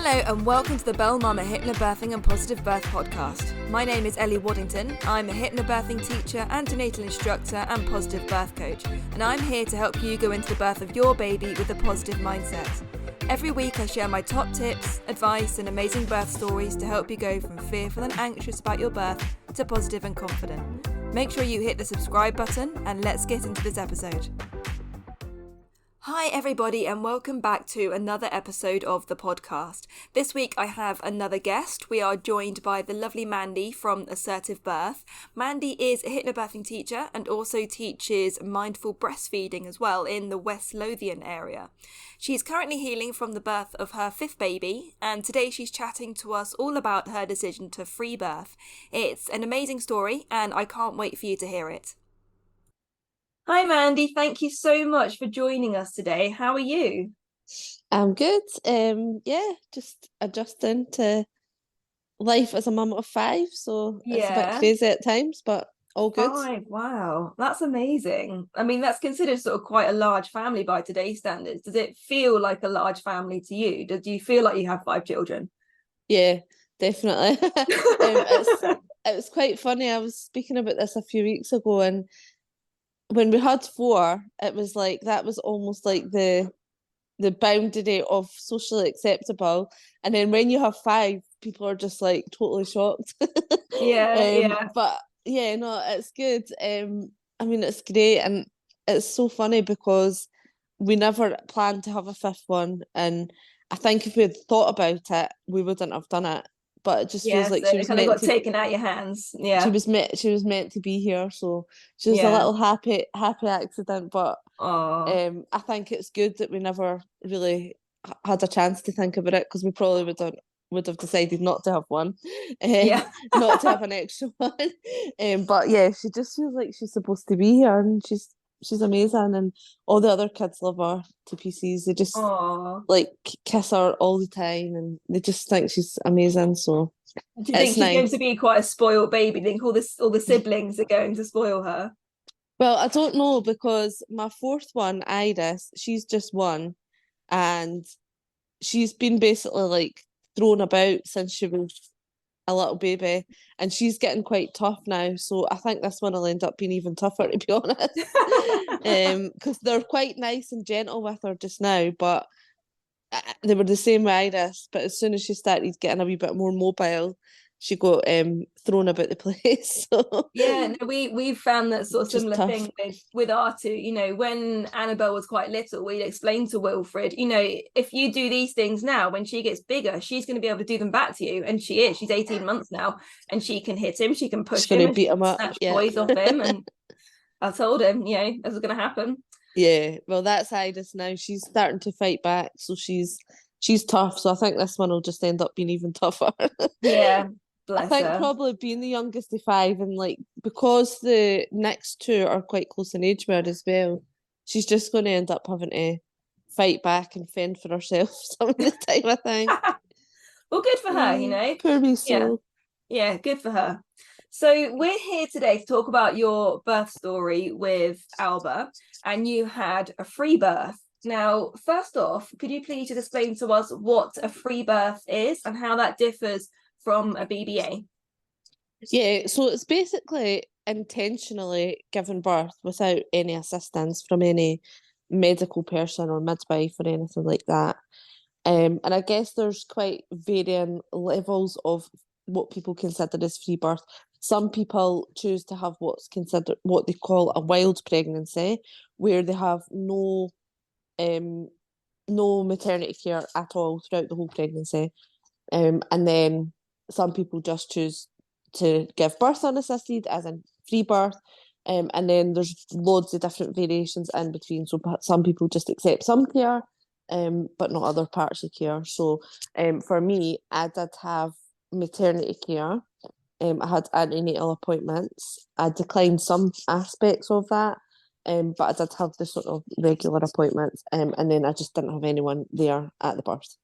Hello and welcome to the Bell Mama Hypnobirthing and Positive Birth podcast. My name is Ellie Waddington. I'm a hypnobirthing teacher, antenatal instructor and positive birth coach, and I'm here to help you go into the birth of your baby with a positive mindset. Every week I share my top tips, advice and amazing birth stories to help you go from fearful and anxious about your birth to positive and confident. Make sure you hit the subscribe button and let's get into this episode. Hi everybody and welcome back to another episode of the podcast. This week I have another guest. We are joined by the lovely Mandy from Assertive Birth. Mandy is a hypnobirthing teacher and also teaches mindful breastfeeding as well in the West Lothian area. She's currently healing from the birth of her fifth baby, and today she's chatting to us all about her decision to free birth. It's an amazing story and I can't wait for you to hear it. Hi Mandy, thank you so much for joining us today. How are you? I'm good. Just adjusting to life as a mum of five, so it's a bit crazy at times, but all good. Five, wow, that's amazing. I mean, that's considered sort of quite a large family by today's standards. Does it feel like a large family to you? Do you feel like you have 5 children? Yeah, definitely. It was quite funny. I was speaking about this a few weeks ago, and when we had 4, it was like that was almost like the boundary of socially acceptable, and then when you have 5, people are just like totally shocked. Yeah. But yeah, no, it's good. I mean, it's great, and it's so funny because we never planned to have a 5th one, and I think if we had thought about it, we wouldn't have done it. But it just feels like so she it was kind of meant got taken out your hands. she Yeah. was meant to be here, so she was a little happy accident. But I think it's good that we never really had a chance to think about it, because we probably would have decided not to have one, not to have an extra one. But yeah, she just feels like she's supposed to be here, and she's amazing, and all the other kids love her to pieces. They just like kiss her all the time, and they just think she's amazing. So do you think she's going to be quite a spoiled baby? Do you think all the siblings are going to spoil her? Well, I don't know, because my 4th one, Iris, she's just 1, and she's been basically like thrown about since she was a little baby, and she's getting quite tough now. So I think this one will end up being even tougher, to be honest. Because they're quite nice and gentle with her just now, but they were the same with Iris. But as soon as she started getting a wee bit more mobile, she got thrown about the place. So yeah, no, we've found that sort of similar tough. thing with our 2. You know, when Annabelle was quite little, we'd explain to Wilfred, you know, if you do these things now, when she gets bigger, she's going to be able to do them back to you. And she's 18 months now, and she can hit him, she can push him, and beat him up, snatch toys off him. And I told him, you know, this is going to happen. Yeah, well, that's Iris now. She's starting to fight back, so she's tough. So I think this one will just end up being even tougher. Yeah. I think probably being the youngest of 5, and like because the next 2 are quite close in age with her as well, she's just going to end up having to fight back and fend for herself some of the time, I think. Well, good for her, you know. Poor me soul. Yeah, good for her. So we're here today to talk about your birth story with Alba, and you had a free birth. Now, first off, could you please just explain to us what a free birth is and how that differs from a BBA? Yeah, so it's basically intentionally giving birth without any assistance from any medical person or midwife or anything like that. And I guess there's quite varying levels of what people consider as free birth. Some people choose to have what's considered what they call a wild pregnancy, where they have no maternity care at all throughout the whole pregnancy. And then some people just choose to give birth unassisted, as in free birth. And then there's loads of different variations in between. So some people just accept some care, but not other parts of care. So for me, I did have maternity care. I had antenatal appointments. I declined some aspects of that, but I did have the sort of regular appointments, and then I just didn't have anyone there at the birth.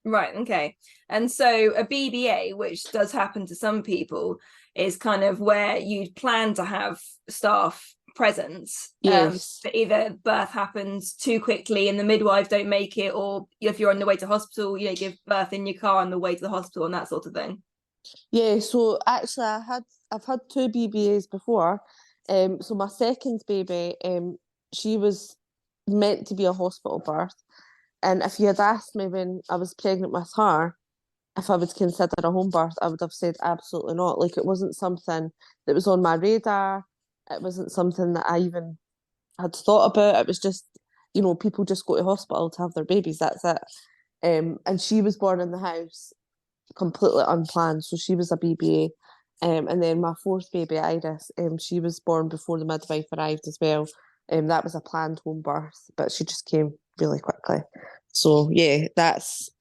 Right, okay. And so a BBA, which does happen to some people, is kind of where you'd plan to have staff presence. Yes. That either birth happens too quickly and the midwives don't make it, or if you're on the way to hospital, you know, give birth in your car on the way to the hospital and that sort of thing. Yeah, so actually I've had two BBAs before. So my second baby, she was meant to be a hospital birth. And if you had asked me when I was pregnant with her if I would consider a home birth, I would have said absolutely not. Like, it wasn't something that was on my radar. It wasn't something that I even had thought about. It was just, you know, people just go to hospital to have their babies. That's it. And she was born in the house completely unplanned. So she was a BBA. And then my fourth baby, Iris, she was born before the midwife arrived as well. That was a planned home birth, but she just came really quickly. So yeah, that's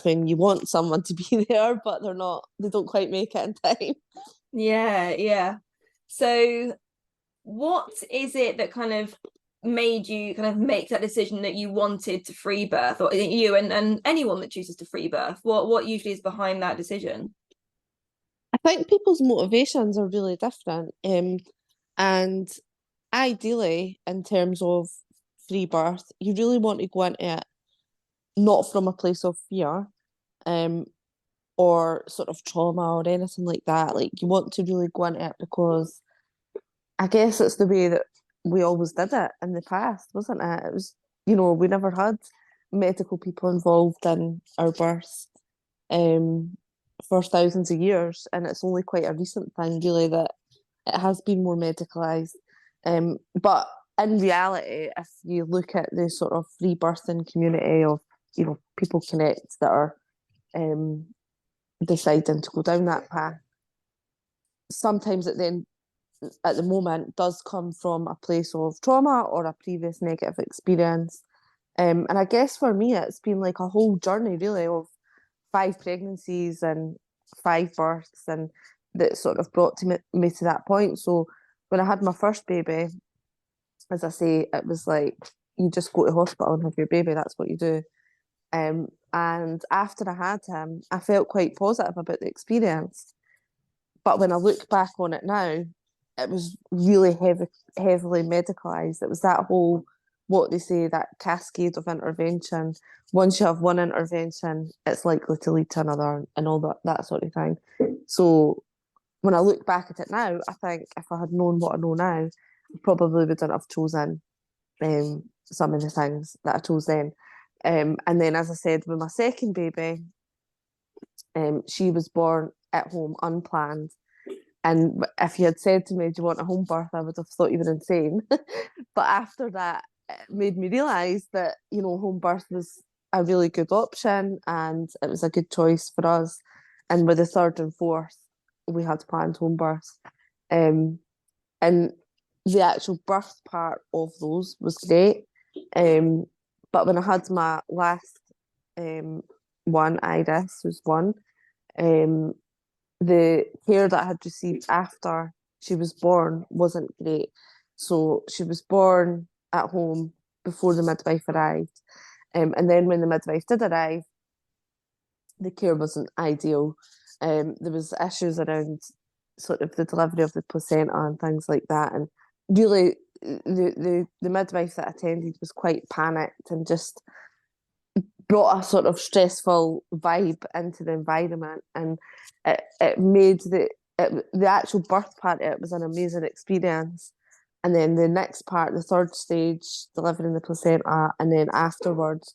when you want someone to be there, but they're not, they don't quite make it in time. Yeah. So what is it that kind of made you kind of make that decision that you wanted to free birth, or you and anyone that chooses to free birth? What usually is behind that decision? I think people's motivations are really different. And ideally, in terms of free birth, you really want to go into it not from a place of fear, um, or sort of trauma or anything like that. Like, you want to really go into it because I guess it's the way that we always did it in the past, wasn't it? It was, you know, we never had medical people involved in our births um, for thousands of years, and it's only quite a recent thing, really, that it has been more medicalised. But in reality, if you look at the sort of free birthing community of, you know, people connect that are um, deciding to go down that path, sometimes it then at the moment does come from a place of trauma or a previous negative experience. And I guess for me, it's been like a whole journey, really, of 5 pregnancies and 5 births, and that sort of brought me to that point. So when I had my first baby, as I say, it was like you just go to hospital and have your baby. That's what you do. And after I had him, I felt quite positive about the experience. But when I look back on it now, it was really heavily medicalised. It was that whole, what they say, that cascade of intervention. Once you have one intervention, it's likely to lead to another and all that sort of thing. So when I look back at it now, I think if I had known what I know now, I probably wouldn't have chosen some of the things that I chose then. And then, as I said, with my second baby, she was born at home unplanned. And if you had said to me, "Do you want a home birth?" I would have thought you were insane. But after that, it made me realise that, you know, home birth was a really good option and it was a good choice for us. And with the third and fourth, we had planned home birth. Um, and the actual birth part of those was great. But when I had my last um, one, Iris, who's one, um, the care that I had received after she was born wasn't great. So she was born at home before the midwife arrived. And then when the midwife did arrive, the care wasn't ideal. There was issues around sort of the delivery of the placenta and things like that. And really, the midwife that attended was quite panicked and just brought a sort of stressful vibe into the environment, and it made the actual birth part of it was an amazing experience. And then the next part, the third stage, delivering the placenta, and then afterwards,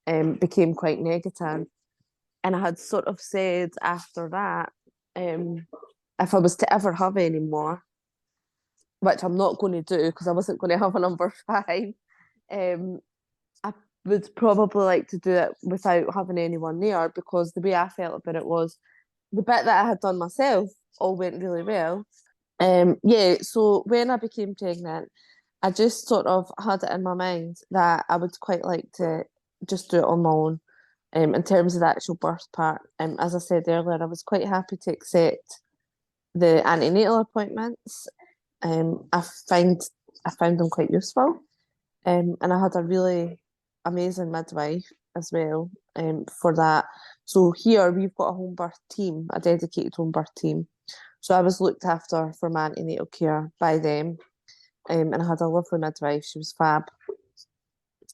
became quite negative. And I had sort of said after that, if I was to ever have any more, which I'm not going to do because I wasn't going to have a number 5, um, I would probably like to do it without having anyone there, because the way I felt about it was the bit that I had done myself all went really well. Yeah, so when I became pregnant, I just sort of had it in my mind that I would quite like to just do it on my own. In terms of the actual birth part, as I said earlier, I was quite happy to accept the antenatal appointments. Um, I find I found them quite useful. And I had a really amazing midwife as well, for that. So here we've got a home birth team, a dedicated home birth team. So I was looked after from antenatal care by them, and I had a lovely midwife. She was fab.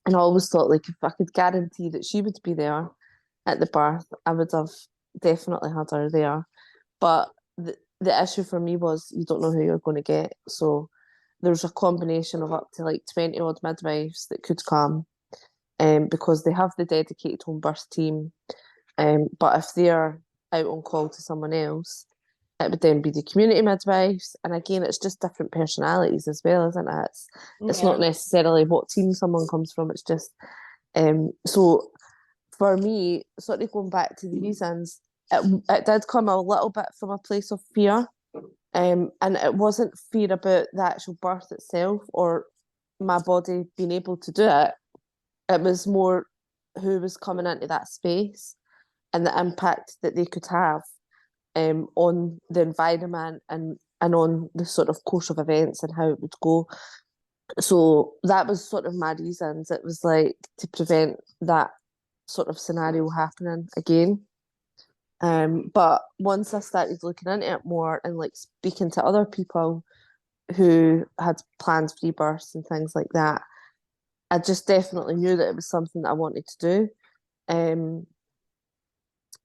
And I always thought, like, if I could guarantee that she would be there at the birth, I would have definitely had her there. But the issue for me was you don't know who you're going to get. So there's a combination of up to like 20 odd midwives that could come, because they have the dedicated home birth team. But if they're out on call to someone else, it would then be the community midwives. And again, it's just different personalities as well, isn't it? It's not necessarily what team someone comes from. It's just, so for me, sort of going back to the reasons, it did come a little bit from a place of fear. And it wasn't fear about the actual birth itself or my body being able to do it. It was more who was coming into that space and the impact that they could have, on the environment and on the sort of course of events and how it would go. So that was sort of my reasons. It was like to prevent that sort of scenario happening again. But once I started looking into it more and like speaking to other people who had planned free births and things like that, I just definitely knew that it was something that I wanted to do.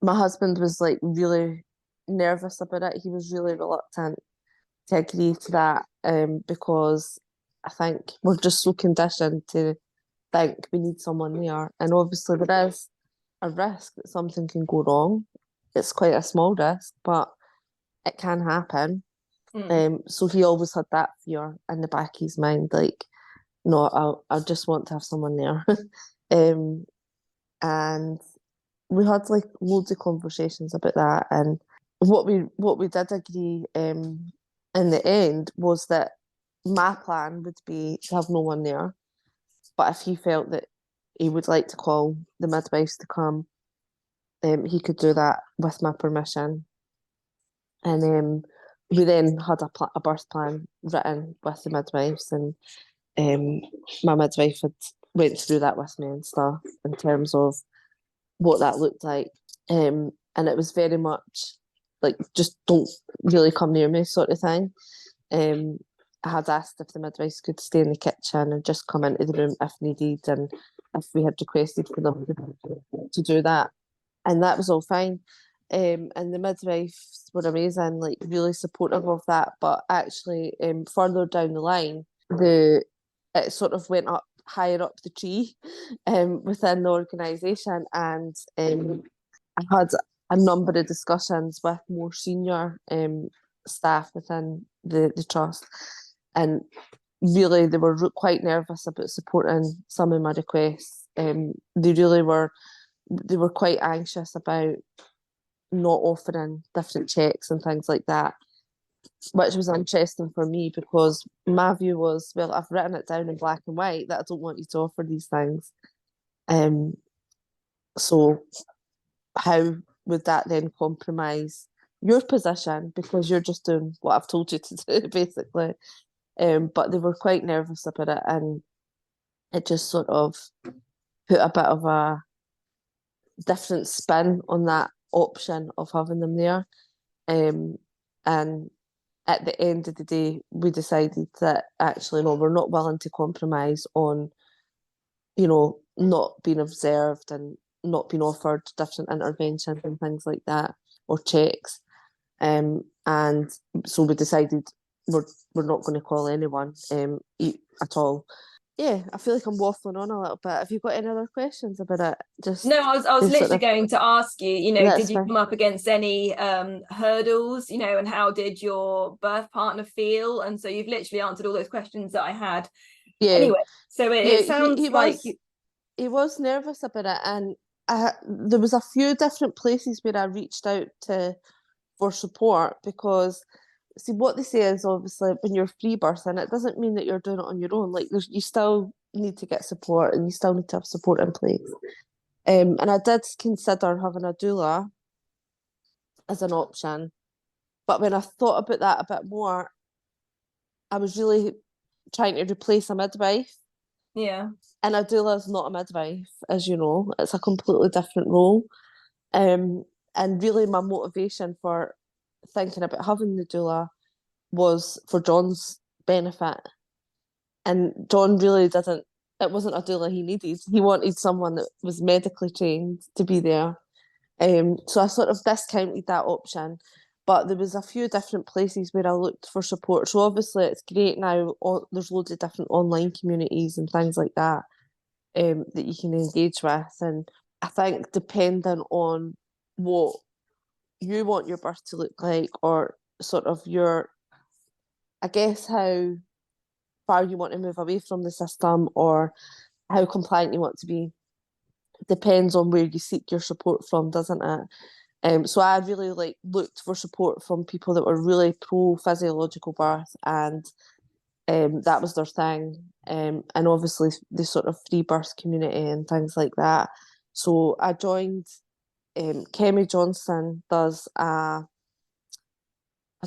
My husband was like really nervous about it. He was really reluctant to agree to that, because I think we're just so conditioned to think we need someone there. And obviously there is a risk that something can go wrong. It's quite a small risk, but it can happen. So he always had that fear in the back of his mind, like, no, I just want to have someone there. And we had like loads of conversations about that, and what we did agree, in the end, was that my plan would be to have no one there, but if he felt that he would like to call the midwives to come, he could do that with my permission. And we then had a birth plan written with the midwives, and my midwife had went through that with me and stuff in terms of what that looked like. And it was very much like, just don't really come near me sort of thing. I had asked if the midwives could stay in the kitchen and just come into the room if needed, and if we had requested for them to do that. And that was all fine. And the midwives were amazing, like really supportive of that. But actually, further down the line, it sort of went up higher up the tree, within the organisation, and I had a number of discussions with more senior staff within the trust, and really they were quite nervous about supporting some of my requests. They really were. They were quite anxious about not offering different checks and things like that, which was interesting for me, because my view was, well, I've written it down in black and white that I don't want you to offer these things. So how would that then compromise your position, because you're just doing what I've told you to do, basically. But they were quite nervous about it, and it just sort of put a bit of a different spin on that option of having them there. And at the end of the day, we decided that actually, no, we're not willing to compromise on, not being observed and not being offered different interventions and things like that, or checks. And so we decided we're not going to call anyone at all. Yeah, I feel like I'm waffling on a little bit. Have you got any other questions about it? No, I was literally going to ask you, did you fine. come up against any hurdles, and how did your birth partner feel? And so you've literally answered all those questions that I had. Yeah. Anyway, so it sounds he like he was nervous about it, and there was a few different places where I reached out for support, because see, what they say is, obviously, when you're free birthing, it doesn't mean that you're doing it on your own. Like, you still need to get support, and you still need to have support in place. And I did consider having a doula as an option, but when I thought about that a bit more, I was really trying to replace a midwife. Yeah. And a doula is not a midwife, as you know. It's a completely different role. And really, my motivation for thinking about having the doula was for John's benefit. And John really didn't, it wasn't a doula he needed. He wanted someone that was medically trained to be there. So I sort of discounted that option. But there was a few different places where I looked for support. So obviously it's great now. There's loads of different online communities and things like that that you can engage with. And I think depending on what you want your birth to look like, or sort of your, I guess, how far you want to move away from the system, or how compliant you want to be, depends on where you seek your support from, doesn't it? So I really looked for support from people that were really pro physiological birth, and that was their thing. And obviously the sort of free birth community and things like that. So I joined. Kemi Johnson does a, I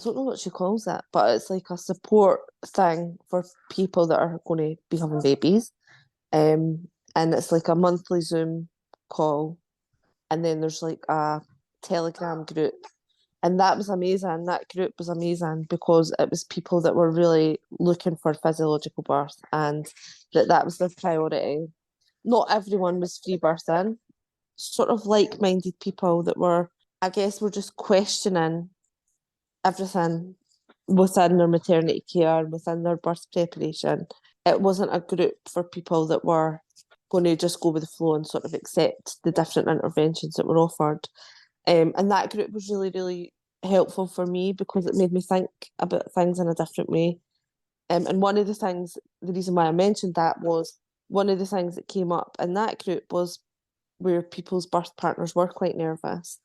don't know what she calls it, but it's like a support thing for people that are going to be having babies. And it's like a monthly Zoom call, and then there's like a Telegram group. And that was amazing. That group was amazing because it was people that were really looking for physiological birth, and that was their priority. Not everyone was free birthing, sort of like-minded people that were, I guess, were just questioning everything within their maternity care, within their birth preparation. It wasn't a group for people that were going to just go with the flow and sort of accept the different interventions that were offered. And that group was really, really helpful for me because it made me think about things in a different way. And one of the things, the reason why I mentioned that was one of the things that came up in that group was where people's birth partners were quite nervous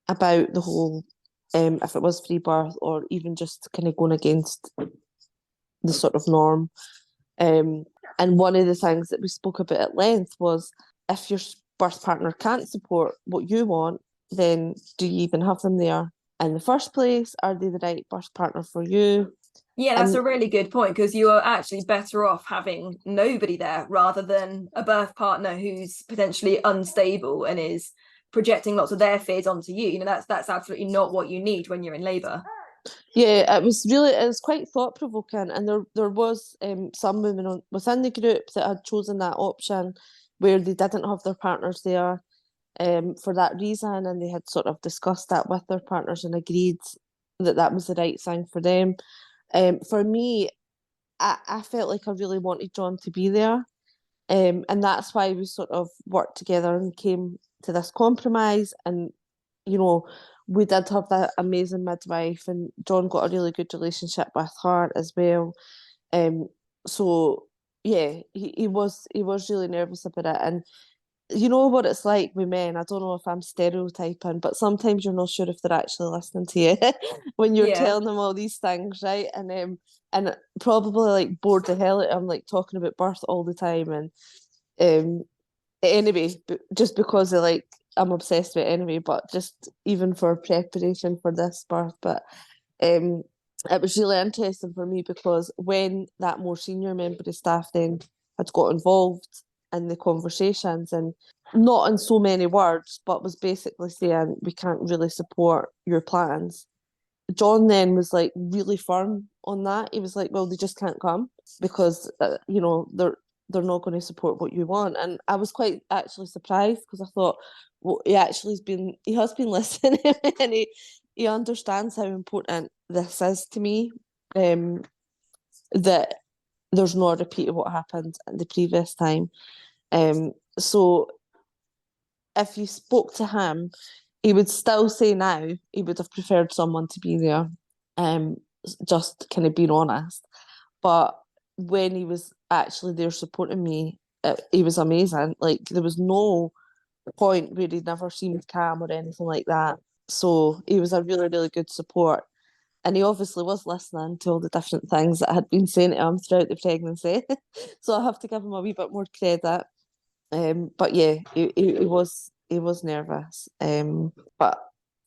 about the whole, if it was free birth or even just kind of going against the sort of norm. And one of the things that we spoke about at length was, if your birth partner can't support what you want, then do you even have them there in the first place? Are they the right birth partner for you? Yeah, that's a really good point, because you are actually better off having nobody there rather than a birth partner who's potentially unstable and is projecting lots of their fears onto you. You know, that's absolutely not what you need when you're in labour. Yeah, it was quite thought provoking, and there was some women within the group that had chosen that option where they didn't have their partners there for that reason, and they had sort of discussed that with their partners and agreed that that was the right thing for them. For me, I felt like I really wanted John to be there, and that's why we sort of worked together and came to this compromise. And you know, we did have that amazing midwife, and John got a really good relationship with her as well. So yeah, he was really nervous about it, and you know what it's like with men. I don't know if I'm stereotyping, but sometimes you're not sure if they're actually listening to you when you're Yeah. telling them all these things, right? And probably like bored the hell out of them, like talking about birth all the time. And anyway, just because of like I'm obsessed with it anyway, but just even for preparation for this birth. But it was really interesting for me because when that more senior member of staff then had got involved in the conversations, and not in so many words, but was basically saying we can't really support your plans. John then was like really firm on that. He was like, well, they just can't come because they're not going to support what you want. And I was quite actually surprised because I thought, well, he has been listening, and he understands how important this is to me. That there's no repeat of what happened the previous time. So if you spoke to him, he would still say now he would have preferred someone to be there. Um, just kind of being honest. But when he was actually there supporting me, he was amazing. Like there was no point where he never seemed calm or anything like that. So he was a really, really good support. And he obviously was listening to all the different things that I had been saying to him throughout the pregnancy. So I have to give him a wee bit more credit. But yeah, he was nervous. But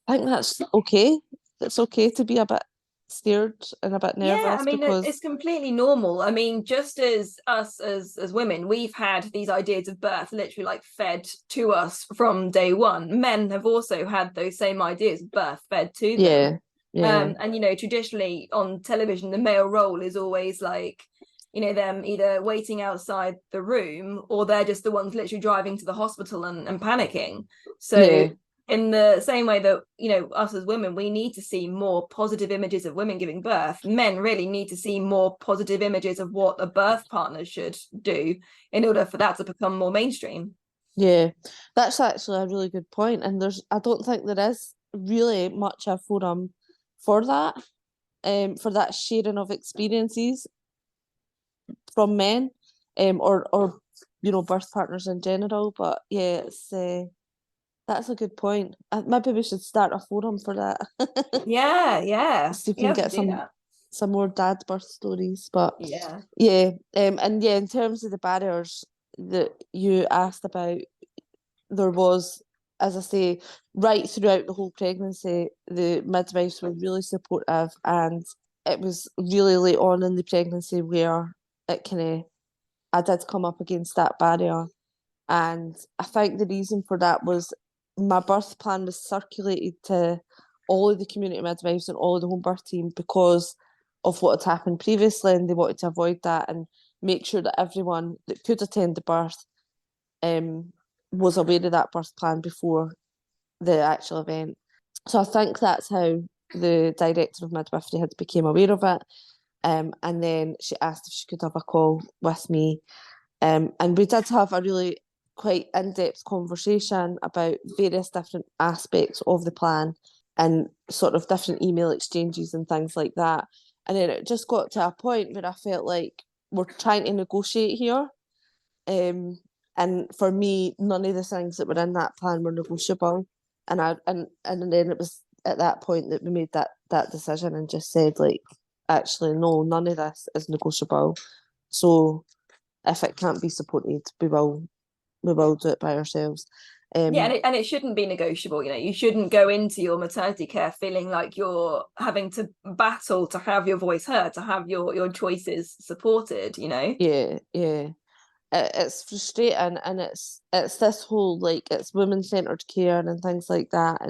I think that's okay. It's okay to be a bit scared and a bit Yeah, I nervous mean, it's because completely normal. I mean, just as us as women, we've had these ideas of birth literally like fed to us from day one. Men have also had those same ideas of birth fed to yeah, them. Yeah. And traditionally on television, the male role is always like, them either waiting outside the room, or they're just the ones literally driving to the hospital and panicking. So Yeah. in the same way that us as women, we need to see more positive images of women giving birth, men really need to see more positive images of what a birth partner should do in order for that to become more mainstream. Yeah, that's actually a really good point. And I don't think there is really much a forum for that sharing of experiences from men, or birth partners in general. But yeah, that's a good point. Maybe we should start a forum for that. Yeah, See if we yeah, can we should get do that. some more dad birth stories. But Yeah. yeah, and yeah, in terms of the barriers that you asked about, there was, as I say, right throughout the whole pregnancy, the midwives were really supportive, and it was really late on in the pregnancy where I did come up against that barrier. And I think the reason for that was my birth plan was circulated to all of the community midwives and all of the home birth team because of what had happened previously, and they wanted to avoid that and make sure that everyone that could attend the birth was aware of that birth plan before the actual event. So I think that's how the director of midwifery had became aware of it. And then she asked if she could have a call with me. And we did have a really quite in-depth conversation about various different aspects of the plan and sort of different email exchanges and things like that. And then it just got to a point where I felt like we're trying to negotiate here. And for me, none of the things that were in that plan were negotiable. And then it was at that point that we made that decision and just said, like, actually, no, none of this is negotiable. So if it can't be supported, we will do it by ourselves. Yeah, and it shouldn't be negotiable. You shouldn't go into your maternity care feeling like you're having to battle to have your voice heard, to have your choices supported. Yeah, yeah. It's frustrating, and it's this whole, like, it's women-centered care and things like that,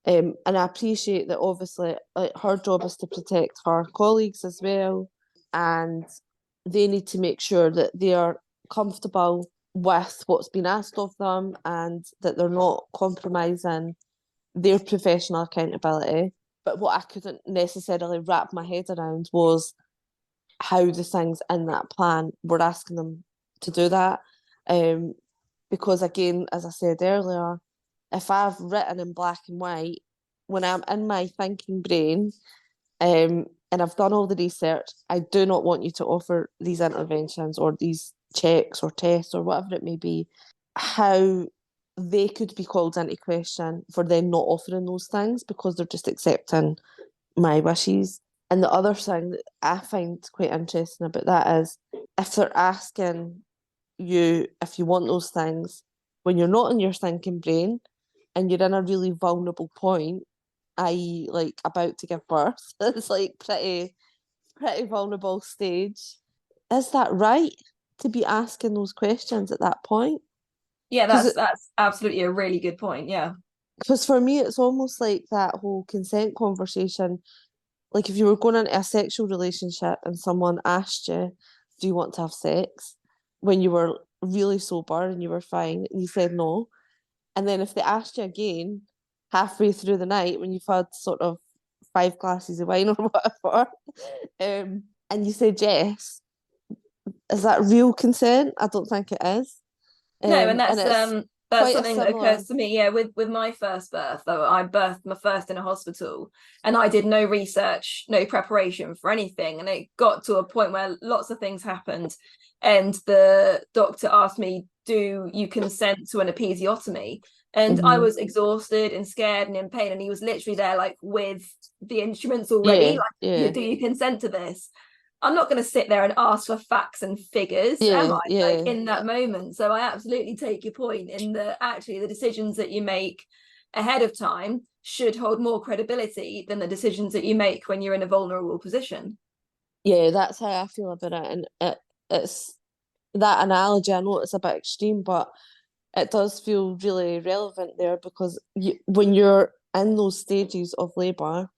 and I appreciate that obviously, like, her job is to protect her colleagues as well, and they need to make sure that they are comfortable with what's been asked of them and that they're not compromising their professional accountability. But what I couldn't necessarily wrap my head around was how the things in that plan were asking them to do that. Um, because again, as I said earlier, if I've written in black and white, when I'm in my thinking brain, and I've done all the research, I do not want you to offer these interventions or these checks or tests or whatever it may be, how they could be called into question for them not offering those things because they're just accepting my wishes. And the other thing that I find quite interesting about that is if they're asking you if you want those things when you're not in your thinking brain and you're in a really vulnerable point, i.e., like about to give birth, it's like pretty vulnerable stage. Is that right to be asking those questions at that point? Yeah, Because that's absolutely a really good point. Yeah. for me, it's almost like that whole consent conversation. Like if you were going into a sexual relationship and someone asked you, "Do you want to have sex?" when you were really sober and you were fine, and you said no, and then if they asked you again halfway through the night when you've had sort of 5 glasses of wine or whatever, and you said yes, is that real consent? I don't think it is. No, and And it's that's quite a something that similar. occurs to me. Yeah, with my first birth, though, I birthed my first in a hospital, and I did no research, no preparation for anything, and it got to a point where lots of things happened, and the doctor asked me, "Do you consent to an episiotomy?" And I Mhm. was exhausted and scared and in pain, and he was literally there, like with the instruments already, Yeah, like, yeah, "Do you consent to this?" I'm not going to sit there and ask for facts and figures, am yeah, I? Like yeah. in that moment. So I absolutely take your point in that actually the decisions that you make ahead of time should hold more credibility than the decisions that you make when you're in a vulnerable position. Yeah, that's how I feel about it. And it's that analogy, I know it's a bit extreme, but it does feel really relevant there because when you're in those stages of labour,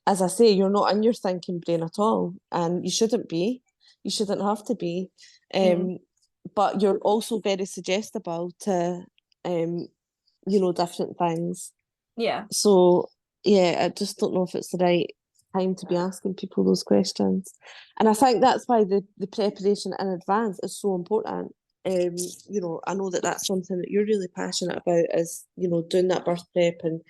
as I say, you're not in your thinking brain at all, and you shouldn't be. You shouldn't have to be. But you're also very suggestible to, different things. Yeah. So, yeah, I just don't know if it's the right time to be asking people those questions. And I think that's why the preparation in advance is so important. I know that that's something that you're really passionate about, is, doing that birth prep and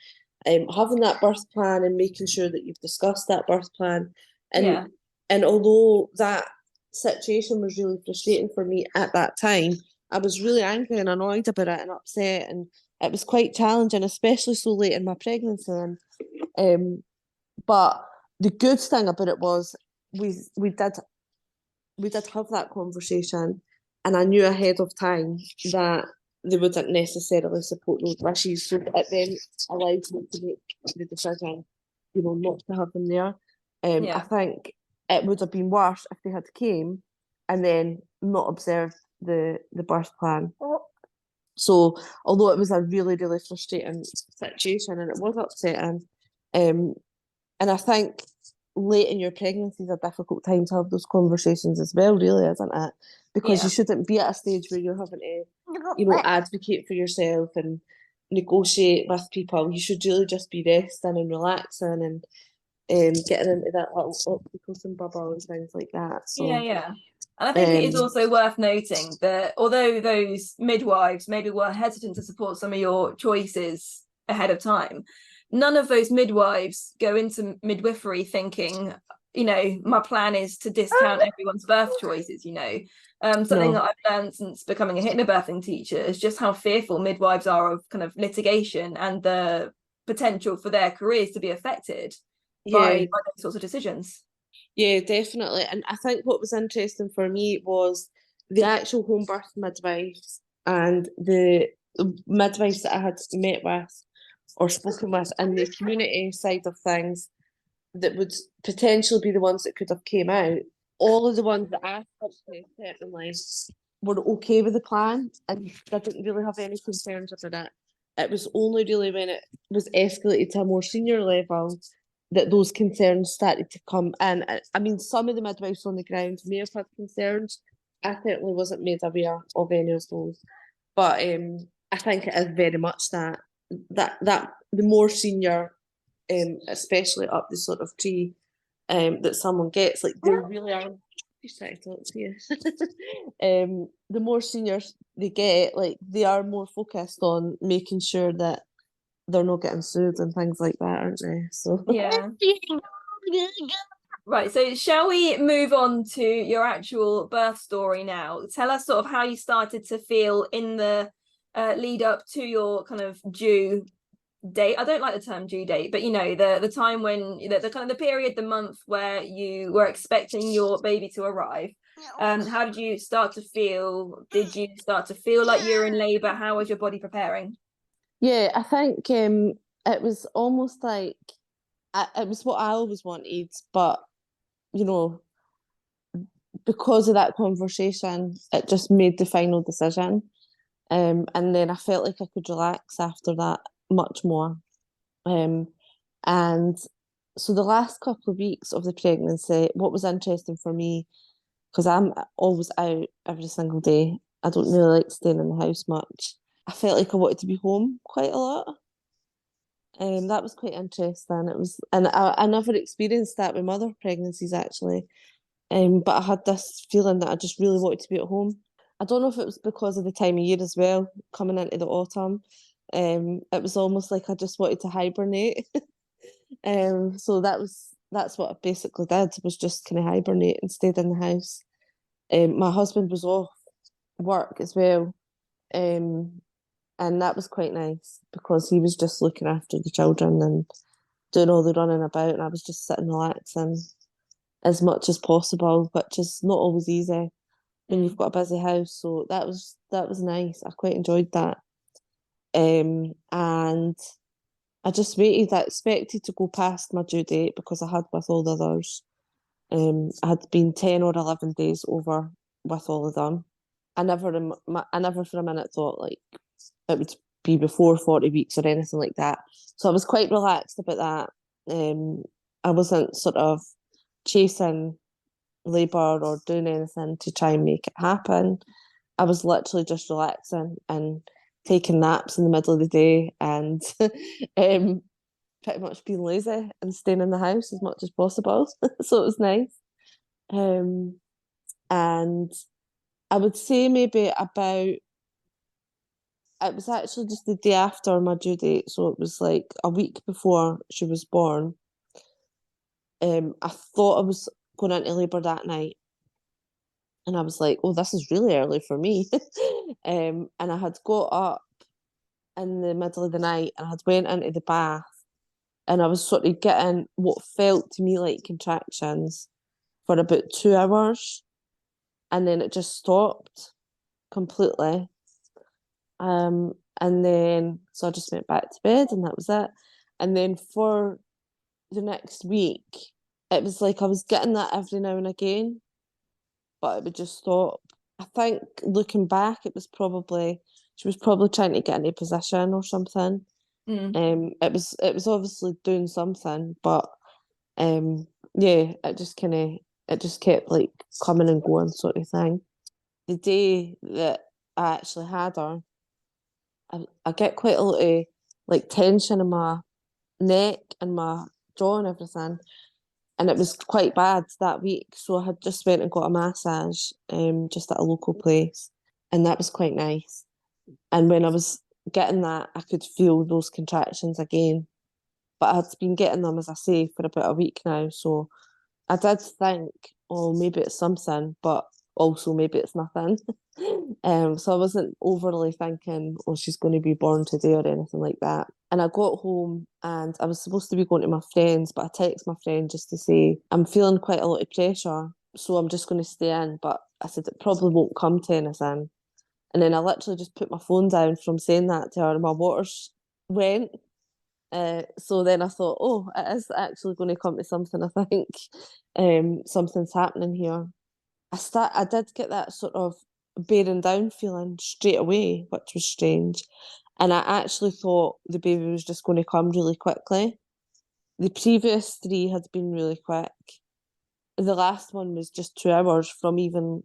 having that birth plan and making sure that you've discussed that birth plan. Yeah. And although that situation was really frustrating for me at that time, I was really angry and annoyed about it and upset, and it was quite challenging, especially so late in my pregnancy. And but the good thing about it was we did have that conversation, and I knew ahead of time that they wouldn't necessarily support those wishes. So it then allowed me to make the decision, not to have them there. I think it would have been worse if they had came and then not observed the birth plan. So although it was a really, really frustrating situation and it was upsetting, and I think late in your pregnancy is a difficult time to have those conversations as well, really, isn't it? Because you shouldn't be at a stage where you're having to, advocate for yourself and negotiate with people. You should really just be resting and relaxing and getting into that little oxytocin bubble and things like that. So yeah. And I think it is also worth noting that although those midwives maybe were hesitant to support some of your choices ahead of time, none of those midwives go into midwifery thinking, my plan is to discount everyone's birth choices. Something that I've learned since becoming a hypnobirthing teacher is just how fearful midwives are of kind of litigation and the potential for their careers to be affected by those sorts of decisions. Yeah, definitely. And I think what was interesting for me was the actual home birth midwives and the midwives that I had met with or spoken with in the community side of things that would potentially be the ones that could have came out. All of the ones that I spoke to certainly were okay with the plan and I didn't really have any concerns about it. It was only really when it was escalated to a more senior level that those concerns started to come in. I mean, some of the midwives on the ground may have had concerns. I certainly wasn't made aware of any of those. But I think it is very much that the more senior, especially up the sort of tree, that someone gets, like they really are. The more seniors they get, like they are more focused on making sure that they're not getting sued and things like that, aren't they? So yeah. Right, so shall we move on to your actual birth story now? Tell us sort of how you started to feel in the lead up to your kind of due date. I don't like the term due date, but the time when the kind of the period, the month where you were expecting your baby to arrive. How did you start to feel? Did you start to feel like you were in labor? How was your body preparing? Yeah, I think it was almost like it was what I always wanted, but because of that conversation, it just made the final decision. And then I felt like I could relax after that much more. And so the last couple of weeks of the pregnancy, what was interesting for me, because I'm always out every single day, I don't really like staying in the house much. I felt like I wanted to be home quite a lot. That was quite interesting. It was, and I never experienced that with other pregnancies actually. But I had this feeling that I just really wanted to be at home. I don't know if it was because of the time of year as well, coming into the autumn. It was almost like I just wanted to hibernate. So that's what I basically did, was just kind of hibernate and stayed in the house. My husband was off work as well. And that was quite nice because he was just looking after the children and doing all the running about, and I was just sitting relaxing as much as possible, which is not always easy when you've got a busy house. So that was nice. I quite enjoyed that. And I just waited. I expected to go past my due date because I had with all the others. I had been 10 or 11 days over with all of them. I never for a minute thought like it would be before 40 weeks or anything like that. So I was quite relaxed about that. I wasn't sort of chasing labour or doing anything to try and make it happen. I was literally just relaxing and taking naps in the middle of the day and pretty much being lazy and staying in the house as much as possible. So it was nice. Um, and I would say maybe about, it was actually just the day after my due date, so it was like a week before she was born. I thought I was going into labour that night, and I was like, "Oh, this is really early for me." And I had got up in the middle of the night, and I had went into the bath, and I was sort of getting what felt to me like contractions for about 2 hours, and then it just stopped completely. And then so I just went back to bed, and that was it. And then for the next week, it was like I was getting that every now and again, but it would just stop. I think looking back, she was probably trying to get into position or something. It was obviously doing something, but yeah, it just kept like coming and going sort of thing. The day that I actually had her, I get quite a lot of like tension in my neck and my jaw and everything. And it was quite bad that week. So I had just went and got a massage, just at a local place. And that was quite nice. And when I was getting that, I could feel those contractions again. But I had been getting them, as I say, for about a week now. So I did think, oh, maybe it's something, but also maybe it's nothing. So I wasn't overly thinking, oh, she's going to be born today or anything like that. And I got home and I was supposed to be going to my friends, but I texted my friend just to say, I'm feeling quite a lot of pressure, so I'm just going to stay in. But I said, it probably won't come to anything. And then I literally just put my phone down from saying that to her, and my waters went. So then I thought, oh, it is actually going to come to something, I think. Something's happening here. I did get that sort of bearing down feeling straight away, which was strange. And I actually thought the baby was just going to come really quickly. The previous three had been really quick. The last one was just 2 hours from even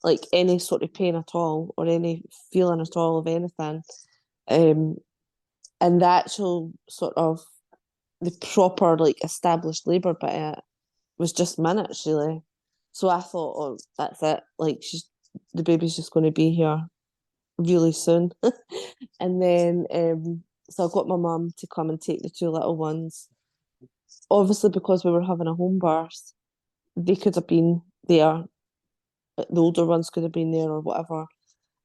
like any sort of pain at all or any feeling at all of anything. Um, and the actual sort of the proper like established labour bit of it was just minutes really. So I thought, oh, that's it. Like the baby's just going to be here really soon. And then so I got my mum to come and take the two little ones. Obviously, because we were having a home birth, they could have been there. The older ones could have been there or whatever.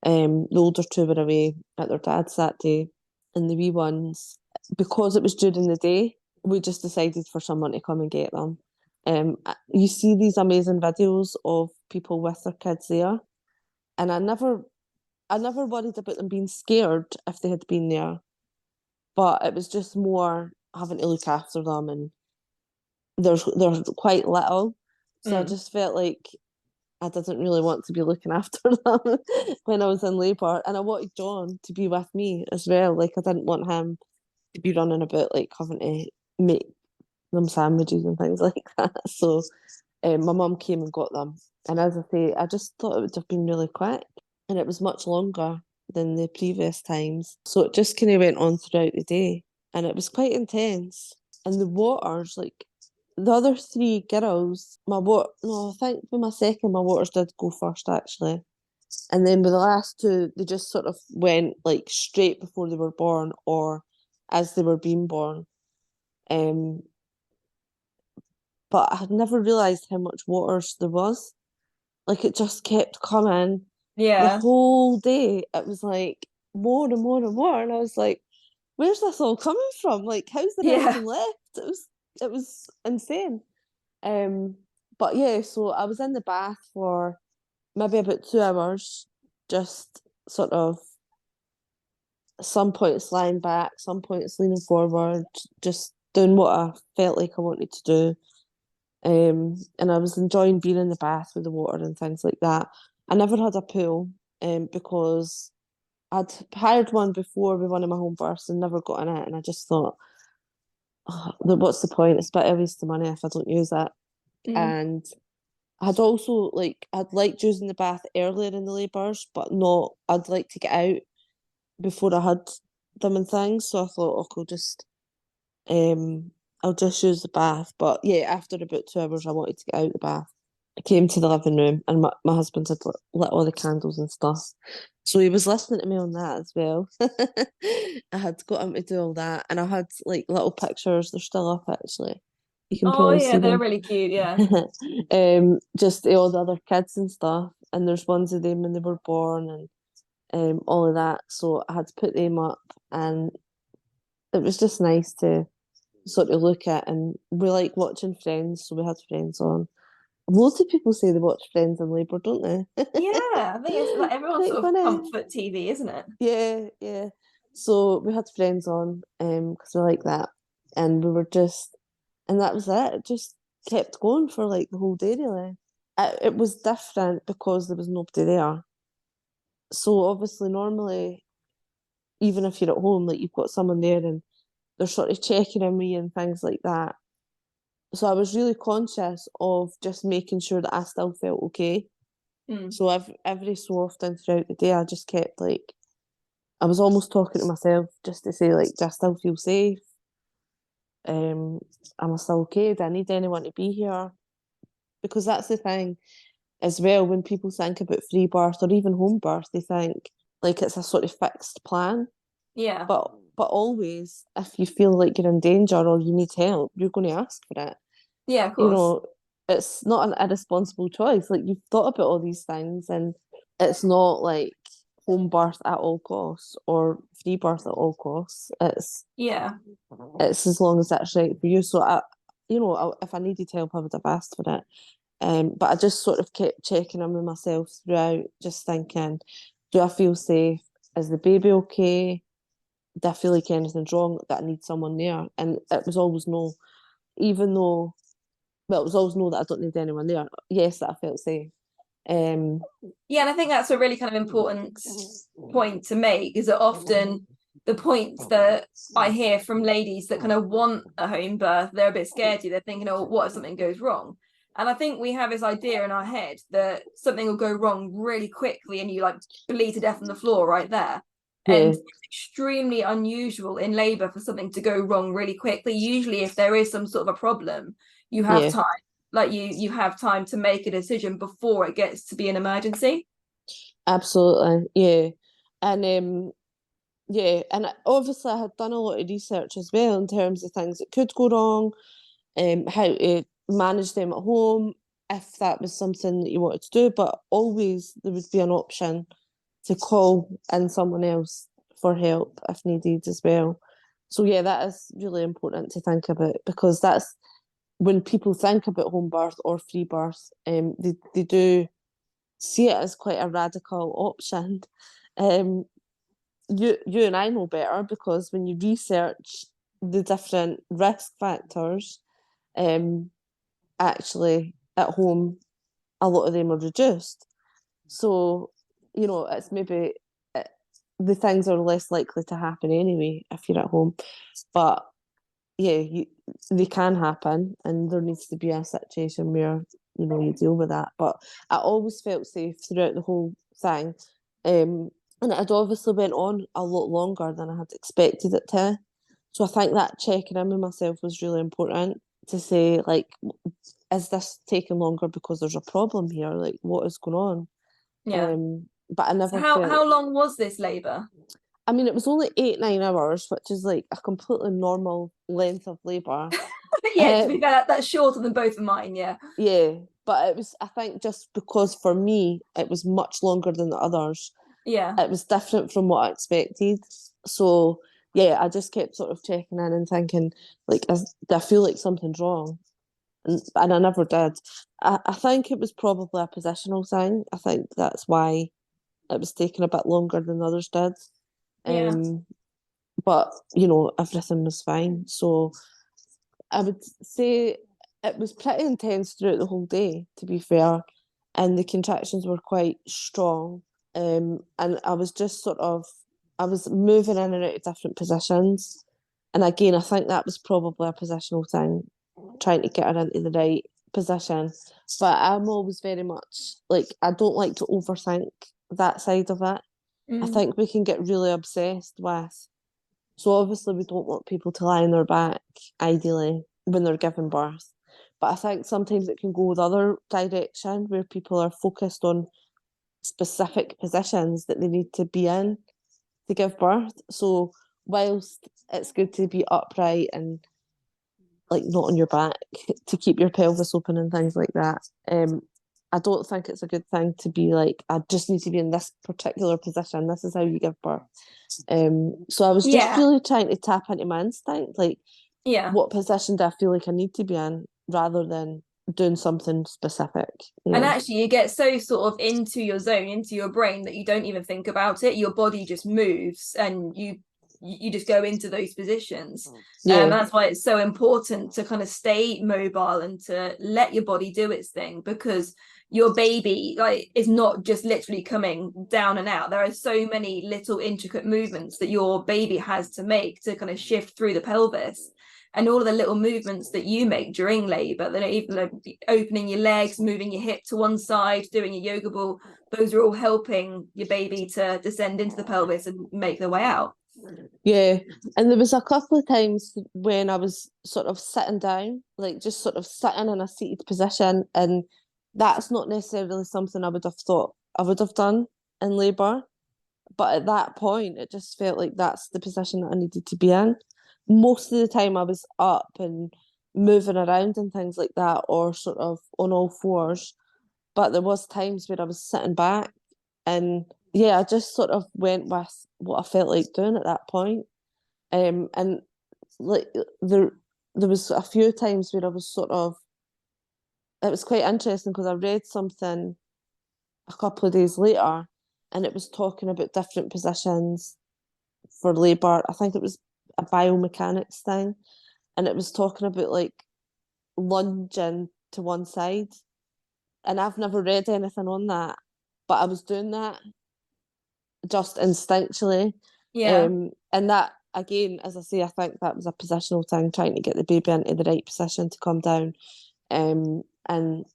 The older two were away at their dad's that day, and the wee ones, because it was during the day, we just decided for someone to come and get them. You see these amazing videos of people with their kids there, and I never worried about them being scared if they had been there, but it was just more having to look after them, and they're quite little, so I Mm. just felt like I didn't really want to be looking after them when I was in labour, and I wanted John to be with me as well. Like I didn't want him to be running about like having to make them sandwiches and things like that. So my mum came and got them, and as I say, I just thought it would have been really quick, and it was much longer than the previous times. So it just kind of went on throughout the day, and it was quite intense. And the waters, like the other three girls, no, I think with my second, my waters did go first actually. And then with the last two, they just sort of went like straight before they were born or as they were being born. Um, but I had never realised how much waters there was. Like it just kept coming the Yeah. whole day. It was like more and more and more. And I was like, where's this all coming from? Like, how's there Yeah. anything left? It was insane. Um, but yeah, so I was in the bath for maybe about 2 hours, just sort of some points lying back, some points leaning forward, just doing what I felt like I wanted to do. And I was enjoying being in the bath with the water and things like that. I never had a pool, because I'd hired one before with one of my home births and never got in it, and I just thought what's the point? It's a bit of a waste of money if I don't use it. Mm. And I'd also I'd liked using the bath earlier in the labours, but not, I'd like to get out before I had them and things. So I thought, okay, um, I'll just use the bath. But yeah, after about 2 hours, I wanted to get out the bath. I came to the living room and my husband had lit all the candles and stuff. So he was listening to me on that as well. I had got him to do all that, and I had like little pictures. They're still up actually. You can Oh probably yeah, see they're them. really cute. Yeah. Just all the other kids and stuff. And there's ones of them when they were born and all of that. So I had to put them up, and it was just nice to sort of look at. And we like watching Friends, so we had Friends on. Loads of people say they watch Friends in labour, don't they? Yeah, I think it's like everyone's Quite sort of funny. comfort TV, isn't it? Yeah, yeah. So we had Friends on, because we like that, and we were just, and that was it. It just kept going for like the whole day, really. It was different because there was nobody there. So obviously, normally, even if you're at home, like you've got someone there and they're sort of checking on me and things like that. So I was really conscious of just making sure that I still felt okay. Mm. So every so often throughout the day, I just kept like, I was almost talking to myself just to say like, do I still feel safe? Um, am I still okay? Do I need anyone to be here? Because that's the thing as well. When people think about free birth or even home birth, they think like it's a sort of fixed plan. Yeah. But always, if you feel like you're in danger or you need help, you're going to ask for it. Yeah, of You course. know, it's not an irresponsible choice. Like you've thought about all these things, and it's not like home birth at all costs or free birth at all costs. Yeah. It's as long as that's right for you. So if I needed help, I would have asked for it. But I just sort of kept checking in with myself throughout, just thinking, do I feel safe? Is the baby okay? Do I feel like anything's wrong, that I need someone there? And it was always no, even though, well, it was always no that I don't need anyone there. Yes, that I felt safe. Um, Yeah, and I think that's a really kind of important point to make, is that often the points that I hear from ladies that kind of want a home birth, they're a bit scared. They're thinking, oh, what if something goes wrong? And I think we have this idea in our head that something will go wrong really quickly and you like bleed to death on the floor right there. And yeah, it's extremely unusual in labour for something to go wrong really quickly. Usually, if there is some sort of a problem, you have yeah, time, like you have time to make a decision before it gets to be an emergency. absolutely, yeah. And yeah, and obviously I had done a lot of research as well in terms of things that could go wrong, how to manage them at home if that was something that you wanted to do, but always there would be an option to call in someone else for help if needed as well. So yeah, that is really important to think about, because that's when people think about home birth or free birth, they do see it as quite a radical option. Um, you and I know better because when you research the different risk factors, um, actually at home, a lot of them are reduced. So, it's maybe uh, the things are less likely to happen anyway if you're at home. But yeah, they can happen, and there needs to be a situation where you deal with that. But I always felt safe throughout the whole thing, and it had obviously went on a lot longer than I had expected it to. So I think that checking in with myself was really important to say, like, is this taking longer because there's a problem here? Like, what is going on? Yeah. But I So never how felt. long was this labour? I mean, it was only 8, 9 hours, which is like a completely normal length of labour. Yeah, to be Um, fair, that's shorter than both of mine. Yeah. yeah, but it was, I think, just because for me it was much longer than the others. Yeah. It was different from what I expected. So yeah, I just kept sort of checking in and thinking, like, do I feel like something's wrong? And I never did. I think it was probably a positional thing. I think that's why it was taking a bit longer than others did. Yeah. Um, but everything was fine. So I would say it was pretty intense throughout the whole day, to be fair, and the contractions were quite strong. And I was just I was moving in and out of different positions. And again, I think that was probably a positional thing, trying to get her into the right position. But I'm always very much like, I don't like to overthink that side of it. I Mm. think we can get really obsessed with. So obviously, we don't want people to lie on their back, ideally, when they're giving birth. But I think sometimes it can go the other direction where people are focused on specific positions that they need to be in to give birth. So whilst it's good to be upright and like not on your back to keep your pelvis open and things like that, I don't think it's a good thing to be like, I just need to be in this particular position. This is how you give birth. So I was just Yeah, really trying to tap into my instinct, like yeah. what position do I feel like I need to be in, rather than doing something specific. You And know? actually, you get so sort of into your zone, into your brain, that you don't even think about it. Your body just moves, and you just go into those positions. Yeah, That's why it's so important to kind of stay mobile and to let your body do its thing, because your baby like is not just literally coming down and out. There are so many little intricate movements that your baby has to make to kind of shift through the pelvis, and all of the little movements that you make during labor, that even like opening your legs, moving your hip to one side, doing a yoga ball, those are all helping your baby to descend into the pelvis and make their way out. yeah. And there was a couple of times when I was sort of sitting down, like just sort of sitting in a seated position, and that's not necessarily something I would have thought I would have done in labour. But at that point, it just felt like that's the position that I needed to be in. Most of the time, I was up and moving around and things like that, or sort of on all fours. But there was times where I was sitting back, and yeah, I just sort of went with what I felt like doing at that point. And like there was a few times where I was sort of, it was quite interesting because I read something a couple of days later, and it was talking about different positions for labour. I think it was a biomechanics thing, and it was talking about like lunging to one side. And I've never read anything on that, but I was doing that just instinctually. Yeah. And that again, as I say, I think that was a positional thing, trying to get the baby into the right position to come down. And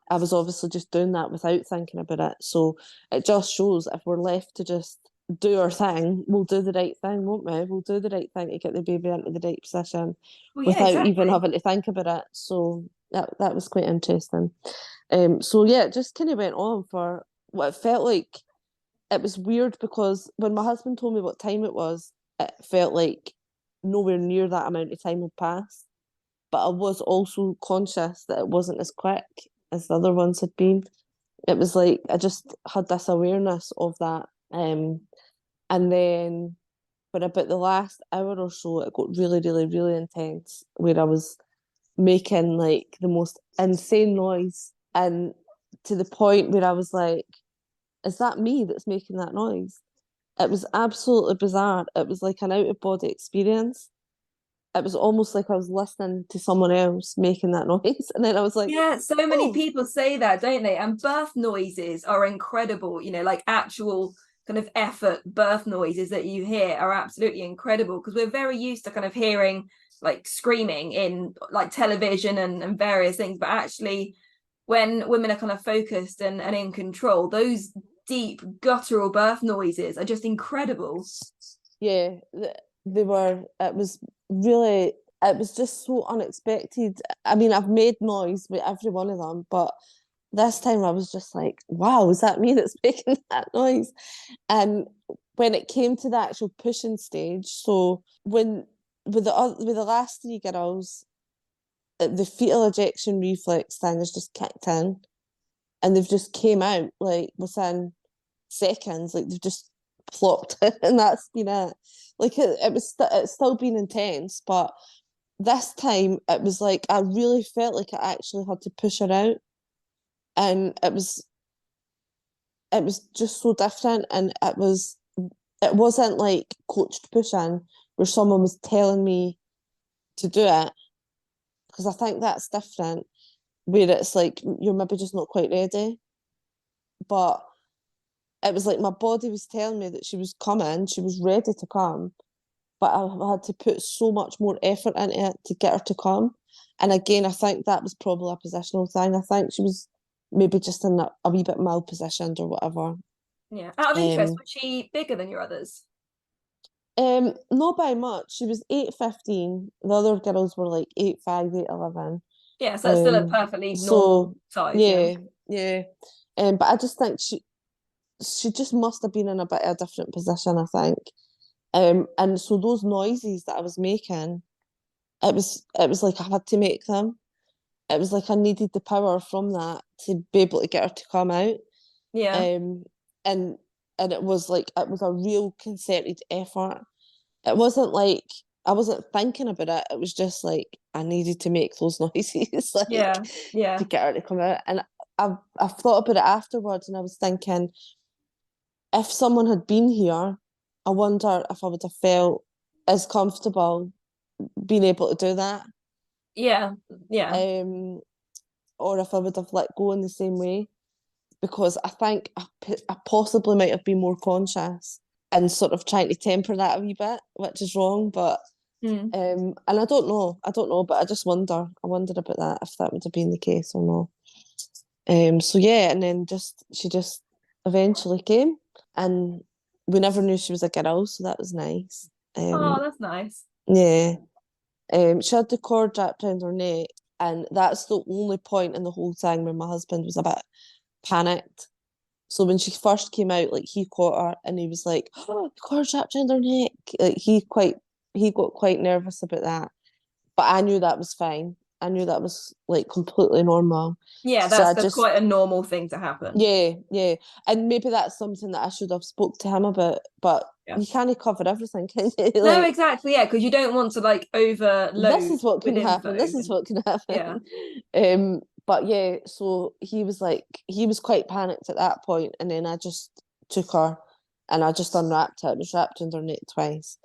I was obviously just doing that without thinking about it. So it just shows, if we're left to just do our thing, we'll do the right thing, won't we? We'll do the right thing to get the baby into the right position Well, yeah, without even exactly. having to think about it. So that was quite interesting. So yeah, it just kind of went on for what it felt like. It was weird because when my husband told me what time it was, it felt like nowhere near that amount of time had passed. But I was also conscious that it wasn't as quick as the other ones had been. It was like I just had this awareness of that. And then for about the last hour or so, it got really, really, really intense, where I was making like the most insane noise, and to the point where I was like, is that me that's making that noise? It was absolutely bizarre. It was like an out of body experience. It was almost like I was listening to someone else making that noise. And then I was like, Yeah, so many oh, people say that, don't they? And birth noises are incredible, like actual kind of effort birth noises that you hear are absolutely incredible, because we're very used to kind of hearing like screaming in like television and various things. But actually, when women are kind of focused and in control, those deep guttural birth noises are just incredible. yeah, they were, it was really, it was just so unexpected. I mean, I've made noise with every one of them, but this time I was just like, wow, is that me that's making that noise? And when it came to the actual pushing stage, so when with the last three girls, the fetal ejection reflex thing has just kicked in, and they've just came out like within seconds, like they've just plopped, and that's been it. Like it's still been intense, but this time it was like I really felt like I actually had to push her out, and it was just so different, and it wasn't like coached pushing where someone was telling me to do it, because I think that's different, where it's like you're maybe just not quite ready. But it was like my body was telling me that she was coming, she was ready to come, but I had to put so much more effort into it to get her to come. And again, I think that was probably a positional thing. I think she was maybe just in a wee bit malpositioned or whatever. Yeah. Out of interest, was she bigger than your others? Not by much. She was 8'15". The other girls were like 8'5", 8'11". Yeah, so that's still a perfectly normal So size. yeah, yeah. But I just think she just must have been in a bit of a different position, I think. And so those noises that I was making, it was like I had to make them. It was like I needed the power from that to be able to get her to come out. Yeah. Um, and it was like it was a real concerted effort. It wasn't like I wasn't thinking about it. It was just like I needed to make those noises, like Yeah. Yeah. to get her to come out. And I've thought about it afterwards, and I was thinking, if someone had been here, I wonder if I would have felt as comfortable being able to do that, Yeah. Yeah. or if I would have let go in the same way. Because I think I possibly might have been more conscious and sort of trying to temper that a wee bit, which is wrong. But Mm. and I don't know, but I just wonder. I wondered about that if that would have been the case or not. So yeah, and then she just eventually came, and we never knew she was a girl, so that was nice. Oh, Um, that's nice. yeah. She had the cord wrapped around her neck, and that's the only point in the whole thing where my husband was a bit panicked. So when she first came out, like he caught her and he was like, "Oh, the cord's wrapped around her neck." Like he got quite nervous about that. But I knew that was fine. I knew that was like completely normal. Yeah, So I that's just quite a normal thing to happen. yeah, yeah. And maybe that's something that I should have spoke to him about, but Yeah. you can't cover everything, can you? No, Like exactly. Yeah, because you don't want to like this overload is what can with happen. info. This is what can Yeah. happen. But yeah, so he was quite panicked at that point, and then I just took her and I just unwrapped it. It was wrapped under her neck twice.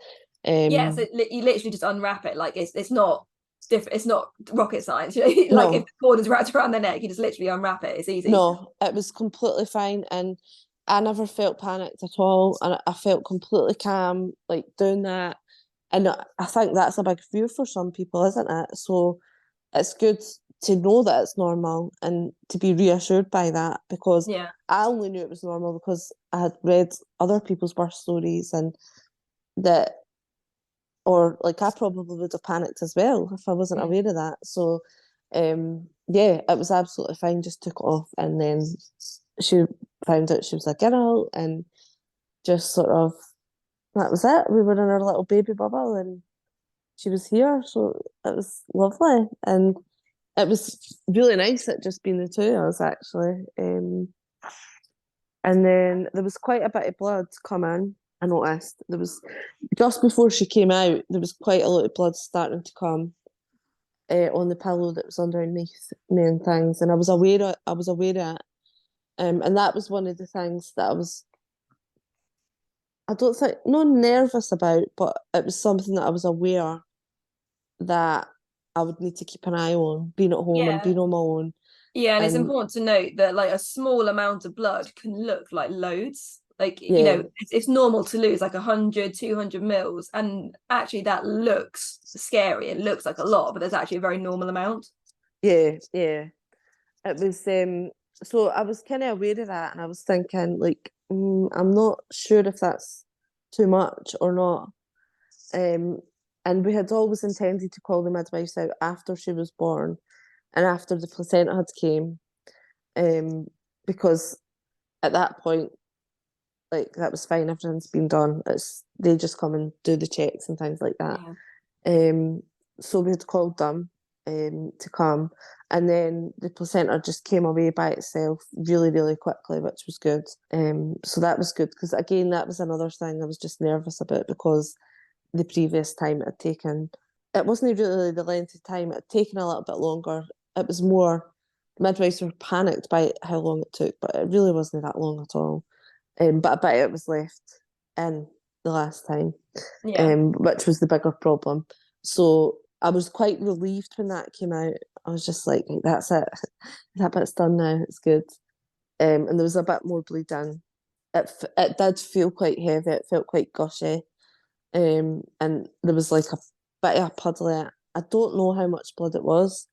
Yeah, so Um, you literally just unwrap it. Like it's not different. It's not rocket science. You know? Like if no, the cord is wrapped around the neck, you just literally unwrap it. It's easy. no, it was completely fine, and I never felt panicked at all, and I felt completely calm, like doing that. And I think that's a big fear for some people, isn't it? So it's good to know that it's normal and to be reassured by that, because Yeah. I only knew it was normal because I had read other people's birth stories, and that, or like I probably would have panicked as well if I wasn't Mm. aware of that. So yeah, it was absolutely fine, just took it off, and then she found out she was a girl, and just sort of that was it. We were in our little baby bubble, and she was here, so it was lovely. And it was really nice it just being the two of us, actually. And then there was quite a bit of blood come in. I noticed there was just before she came out, there was quite a lot of blood starting to come on the pillow that was underneath me and things, and I was aware of it. And that was one of the things that I don't think not nervous about, but it was something that I was aware that I would need to keep an eye on, being at home and Yeah. being on my own. Yeah, and it's And important to note that like a small amount of blood can look like loads. Like, you yeah, know, it's normal to lose like 100, 200 mils. And actually that looks scary. It looks like a lot, but there's actually a very normal amount. yeah, yeah. It was so I was kind of aware of that, and I was thinking like, I'm not sure if that's too much or not. Um, and we had always intended to call the midwives out after she was born and after the placenta had came, um, because at that point, like that was fine, everything's been done. It's they just come and do the checks and things like that. Yeah. Um, so we had called them to come, and then the placenta just came away by itself really, really quickly, which was good. So that was good, because again, that was another thing I was just nervous about, because the previous time it had taken, it wasn't really the length of time, it had taken a little bit longer. It was more, the midwives were panicked by how long it took, but it really wasn't that long at all. But I bet it was left in the last time, Yeah. which was the bigger problem. So I was quite relieved when that came out. I was just like, that's it. That bit's done now. It's good. And there was a bit more bleeding. It did feel quite heavy. It felt quite gushy. and there was like a bit of a puddle. I don't know how much blood it was.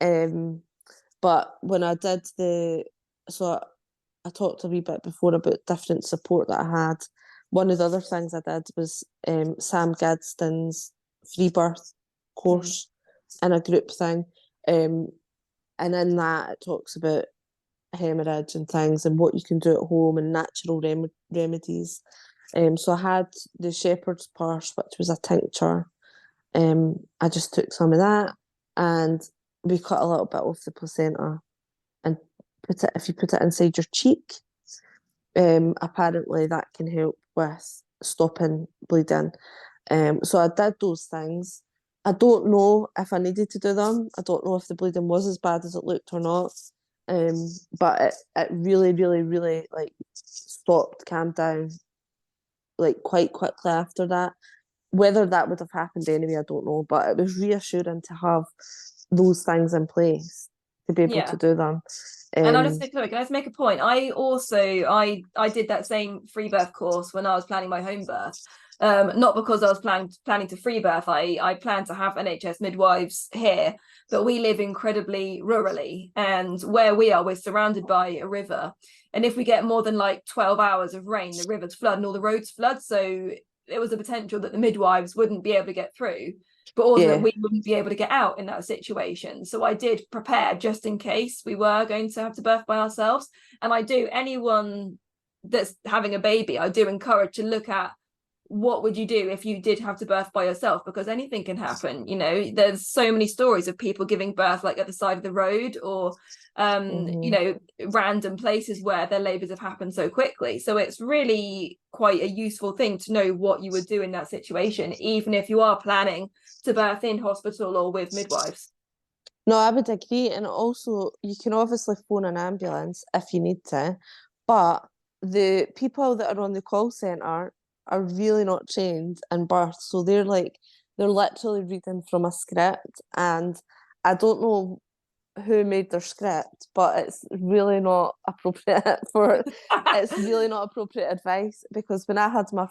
But when I did so I talked a wee bit before about different support that I had. One of the other things I did was Sam Gadsden's free birth course in a group thing. And in that it talks about hemorrhage and things and what you can do at home and natural remedies. So I had the shepherd's purse, which was a tincture. I just took some of that and we cut a little bit off the placenta and if you put it inside your cheek, apparently that can help with stopping bleeding. So I did those things. I don't know if I needed to do them. I don't know if the bleeding was as bad as it looked or not. But it really, really, really like stopped, calmed down like quite quickly after that. Whether that would have happened anyway, I don't know. But it was reassuring to have those things in place to be able to do them. And I'll just say, sorry, can I just make a point? I did that same free birth course when I was planning my home birth. Not because I was planning to free birth. I planned to have NHS midwives here, but we live incredibly rurally, and where we are, we're surrounded by a river. And if we get more than like 12 hours of rain, the rivers flood and all the roads flood. So there was a potential that the midwives wouldn't be able to get through, but also that we wouldn't be able to get out in that situation. So I did prepare just in case we were going to have to birth by ourselves. And anyone that's having a baby, I do encourage to look at what would you do if you did have to birth by yourself, because anything can happen. There's so many stories of people giving birth like at the side of the road or random places where their labors have happened so quickly. So it's really quite a useful thing to know what you would do in that situation, even if you are planning to birth in hospital or with midwives. No, I would agree. And also, you can obviously phone an ambulance if you need to, but the people that are on the call centre are really not trained in birth. So they're literally reading from a script. And I don't know who made their script, but it's really not appropriate it's really not appropriate advice, because when I had my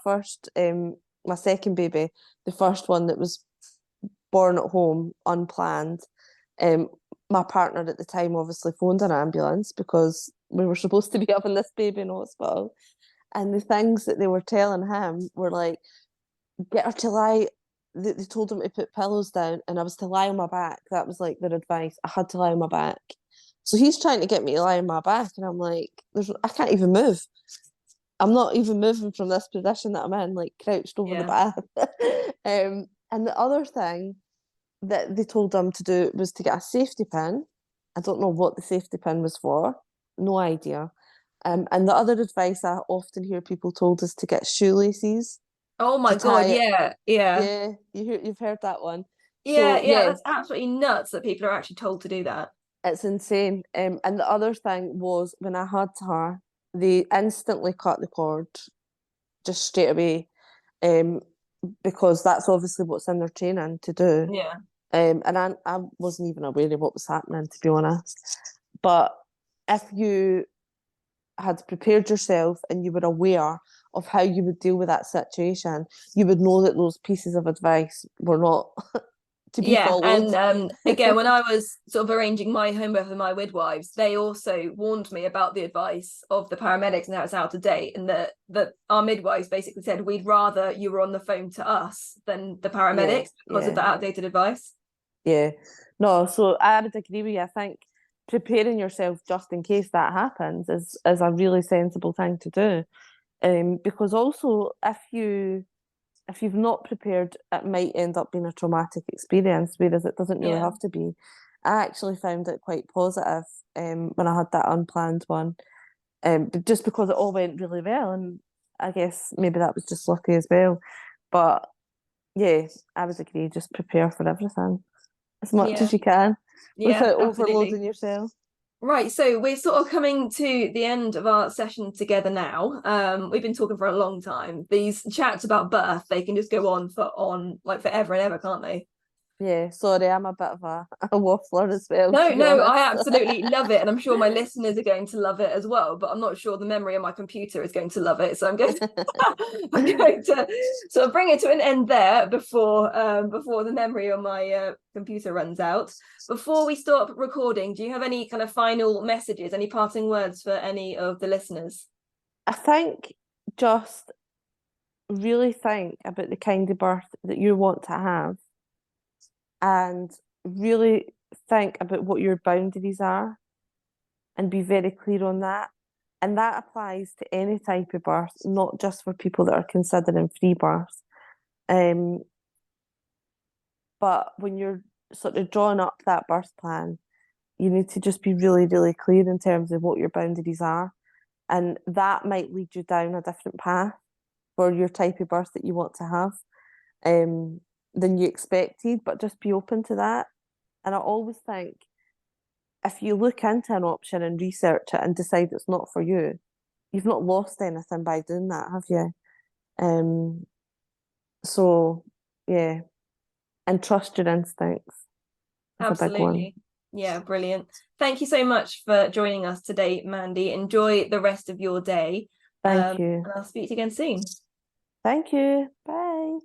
second baby, the first one that was born at home unplanned, my partner at the time obviously phoned an ambulance because we were supposed to be having this baby in hospital, and the things that they were telling him were like, get her to lie. They told him to put pillows down and I was to lie on my back. That was like their advice. I had to lie on my back. So he's trying to get me to lie on my back and I'm like, I can't even move. I'm not even moving from this position that I'm in, like crouched over the bath. And the other thing that they told him to do was to get a safety pin. I don't know what the safety pin was for. No idea. And the other advice I often hear people told is to get shoelaces. Oh my God, yeah. Yeah, you've heard that one. Yeah, that's absolutely nuts that people are actually told to do that. It's insane. And the other thing was when I had her, they instantly cut the cord just straight away, because that's obviously what's in their training to do. Yeah. And I wasn't even aware of what was happening, to be honest. But if you had prepared yourself and you were aware of how you would deal with that situation, you would know that those pieces of advice were not to be followed. And again, when I was sort of arranging my home birth with my midwives, they also warned me about the advice of the paramedics and how it's out of date, and that our midwives basically said we'd rather you were on the phone to us than the paramedics because of the outdated advice. Yeah, no, so I would agree with you. I think preparing yourself just in case that happens is a really sensible thing to do. Because also if you've not prepared, it might end up being a traumatic experience, whereas it doesn't really have to be. I actually found it quite positive when I had that unplanned one, just because it all went really well, and I guess maybe that was just lucky as well. But yeah, I would agree, just prepare for everything as much as you can without overloading yourself. Right, so we're sort of coming to the end of our session together now. We've been talking for a long time. These chats about birth, they can just go on like forever and ever, can't they? Yeah, sorry, I'm a bit of a waffler as well, to be No, honest. I absolutely love it, and I'm sure my listeners are going to love it as well. But I'm not sure the memory of my computer is going to love it, so I'm going to sort of bring it to an end there before the memory on my computer runs out. Before we stop recording, do you have any kind of final messages, any parting words for any of the listeners? I think just really think about the kind of birth that you want to have, and really think about what your boundaries are and be very clear on that. And that applies to any type of birth, not just for people that are considering free birth. Um, but when you're sort of drawing up that birth plan, you need to just be really, really clear in terms of what your boundaries are. And that might lead you down a different path for your type of birth that you want to have, than you expected, but just be open to that. And I always think if you look into an option and research it and decide it's not for you, you've not lost anything by doing that, have you? So yeah, and trust your instincts is a big one. Absolutely. Yeah, brilliant. Thank you so much for joining us today, Mandy. Enjoy the rest of your day. Thank you. And I'll speak to you again soon. Thank you. Bye.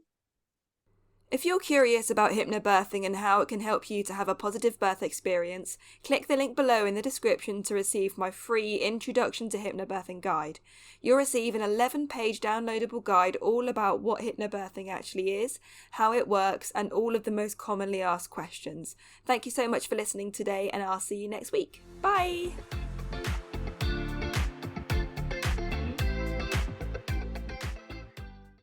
If you're curious about hypnobirthing and how it can help you to have a positive birth experience, click the link below in the description to receive my free Introduction to Hypnobirthing guide. You'll receive an 11-page downloadable guide all about what hypnobirthing actually is, how it works, and all of the most commonly asked questions. Thank you so much for listening today, and I'll see you next week. Bye!